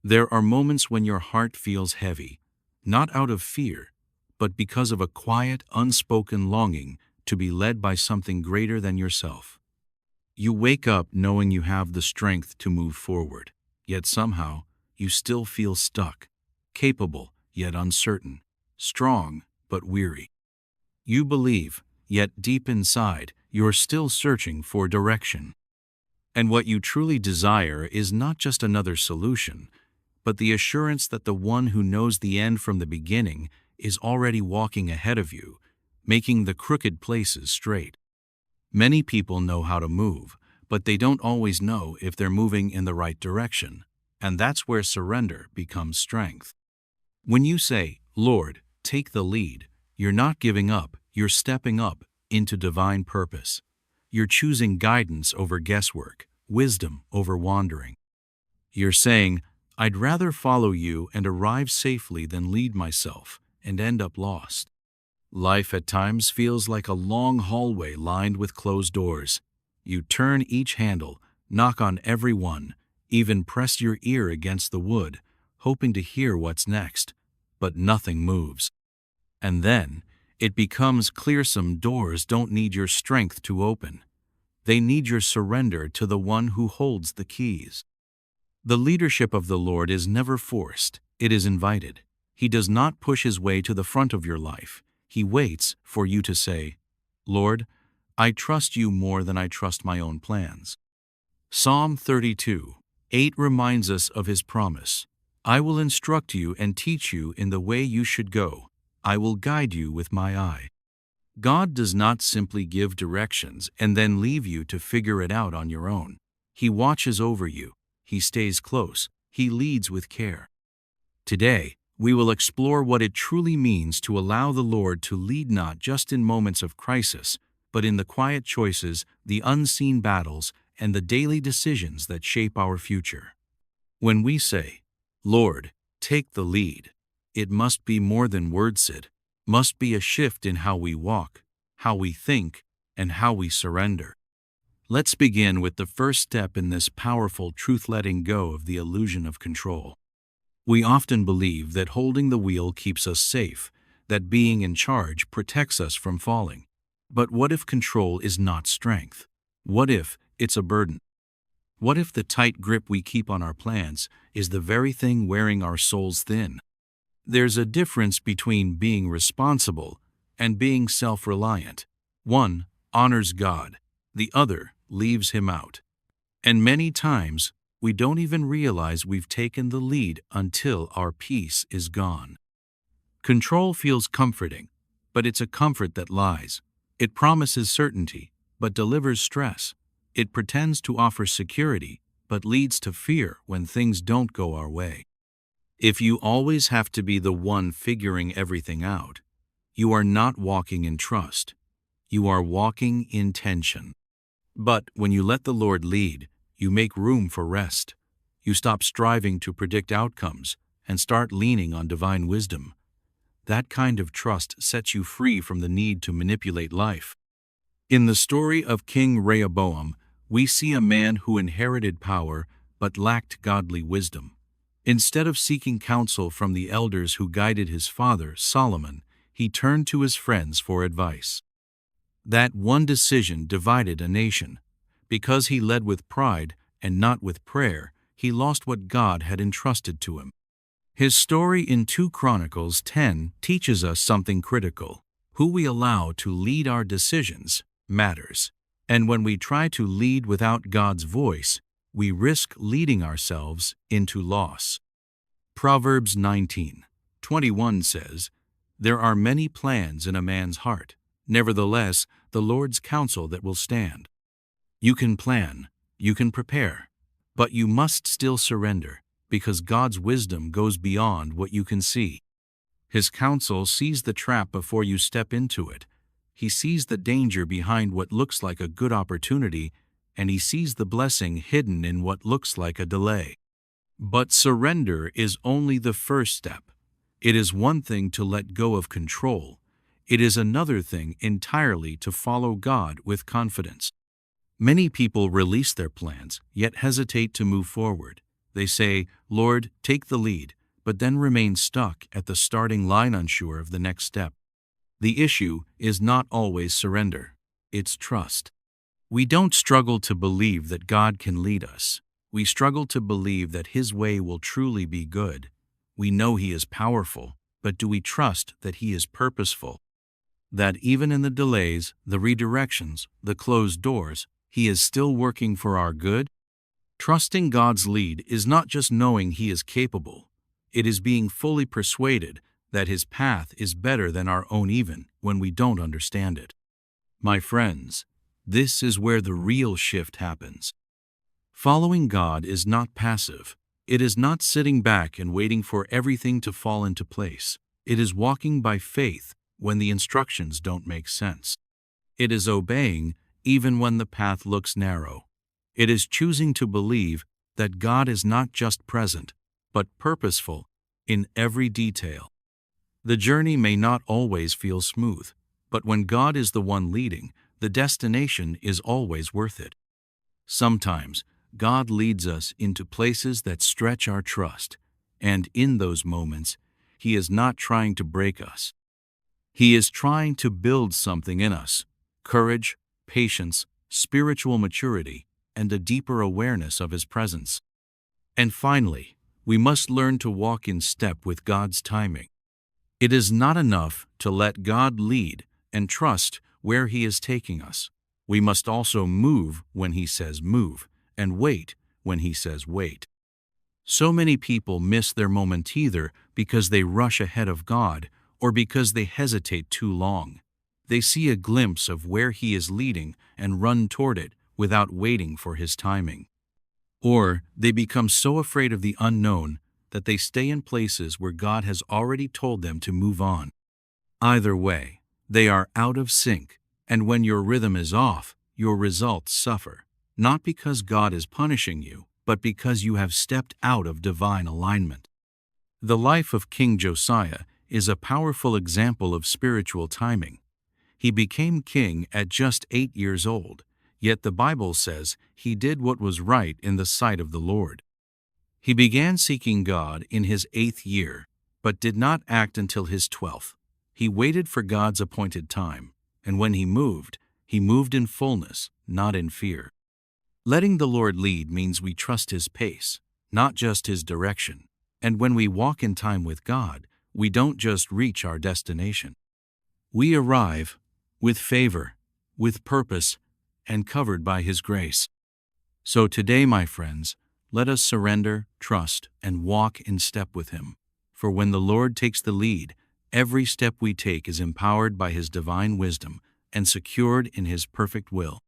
There are moments when your heart feels heavy, not out of fear, but because of a quiet, unspoken longing to be led by something greater than yourself. You wake up knowing you have the strength to move forward, yet somehow you still feel stuck, capable yet uncertain, strong but weary. You believe, yet deep inside you're still searching for direction. And what you truly desire is not just another solution, but the assurance that the one who knows the end from the beginning is already walking ahead of you, making the crooked places straight. Many people know how to move, but they don't always know if they're moving in the right direction, and that's where surrender becomes strength. When you say, "Lord, take the lead," you're not giving up, you're stepping up into divine purpose. You're choosing guidance over guesswork, wisdom over wandering. You're saying, "I'd rather follow you and arrive safely than lead myself and end up lost." Life at times feels like a long hallway lined with closed doors. You turn each handle, knock on every one, even press your ear against the wood, hoping to hear what's next, but nothing moves. And then, it becomes clear some doors don't need your strength to open. They need your surrender to the one who holds the keys. The leadership of the Lord is never forced, it is invited. He does not push his way to the front of your life. He waits for you to say, "Lord, I trust you more than I trust my own plans." Psalm 32:8 reminds us of his promise. "I will instruct you and teach you in the way you should go. I will guide you with my eye." God does not simply give directions and then leave you to figure it out on your own. He watches over you. He stays close. He leads with care. Today, we will explore what it truly means to allow the Lord to lead not just in moments of crisis, but in the quiet choices, the unseen battles, and the daily decisions that shape our future. When we say, "Lord, take the lead," it must be more than words, it must be a shift in how we walk, how we think, and how we surrender. Let's begin with the first step in this powerful truth: letting go of the illusion of control. We often believe that holding the wheel keeps us safe, that being in charge protects us from falling. But what if control is not strength? What if it's a burden? What if the tight grip we keep on our plans is the very thing wearing our souls thin? There's a difference between being responsible and being self-reliant. One honors God, the other leaves him out. And many times, we don't even realize we've taken the lead until our peace is gone. Control feels comforting, but it's a comfort that lies. It promises certainty, but delivers stress. It pretends to offer security, but leads to fear when things don't go our way. If you always have to be the one figuring everything out, you are not walking in trust. You are walking in tension. But when you let the Lord lead, you make room for rest. You stop striving to predict outcomes and start leaning on divine wisdom. That kind of trust sets you free from the need to manipulate life. In the story of King Rehoboam, we see a man who inherited power but lacked godly wisdom. Instead of seeking counsel from the elders who guided his father, Solomon, he turned to his friends for advice. That one decision divided a nation. Because he led with pride and not with prayer, he lost what God had entrusted to him. His story in 2 Chronicles 10 teaches us something critical. Who we allow to lead our decisions matters. And when we try to lead without God's voice, we risk leading ourselves into loss. Proverbs 19:21 says, "There are many plans in a man's heart. Nevertheless, the Lord's counsel that will stand." You can plan, you can prepare, but you must still surrender, because God's wisdom goes beyond what you can see. His counsel sees the trap before you step into it. He sees the danger behind what looks like a good opportunity, and he sees the blessing hidden in what looks like a delay. But surrender is only the first step. It is one thing to let go of control. It is another thing entirely to follow God with confidence. Many people release their plans, yet hesitate to move forward. They say, "Lord, take the lead," but then remain stuck at the starting line unsure of the next step. The issue is not always surrender. It's trust. We don't struggle to believe that God can lead us. We struggle to believe that His way will truly be good. We know He is powerful, but do we trust that He is purposeful? That even in the delays, the redirections, the closed doors, He is still working for our good? Trusting God's lead is not just knowing He is capable. It is being fully persuaded that His path is better than our own even when we don't understand it. My friends, this is where the real shift happens. Following God is not passive. It is not sitting back and waiting for everything to fall into place. It is walking by faith when the instructions don't make sense. It is obeying even when the path looks narrow. It is choosing to believe that God is not just present, but purposeful in every detail. The journey may not always feel smooth, but when God is the one leading, the destination is always worth it. Sometimes, God leads us into places that stretch our trust, and in those moments, He is not trying to break us. He is trying to build something in us: courage, patience, spiritual maturity, and a deeper awareness of His presence. And finally, we must learn to walk in step with God's timing. It is not enough to let God lead and trust where He is taking us. We must also move when He says move, and wait when He says wait. So many people miss their moment either because they rush ahead of God or because they hesitate too long. They see a glimpse of where He is leading and run toward it without waiting for His timing. Or they become so afraid of the unknown that they stay in places where God has already told them to move on. Either way, they are out of sync, and when your rhythm is off, your results suffer, not because God is punishing you, but because you have stepped out of divine alignment. The life of King Josiah is a powerful example of spiritual timing. He became king at just 8 years old, yet the Bible says he did what was right in the sight of the Lord. He began seeking God in his 8th year, but did not act until his 12th. He waited for God's appointed time, and when he moved in fullness, not in fear. Letting the Lord lead means we trust His pace, not just His direction. And when we walk in time with God, we don't just reach our destination. We arrive with favor, with purpose, and covered by His grace. So today, my friends, let us surrender, trust, and walk in step with Him. For when the Lord takes the lead, every step we take is empowered by His divine wisdom and secured in His perfect will.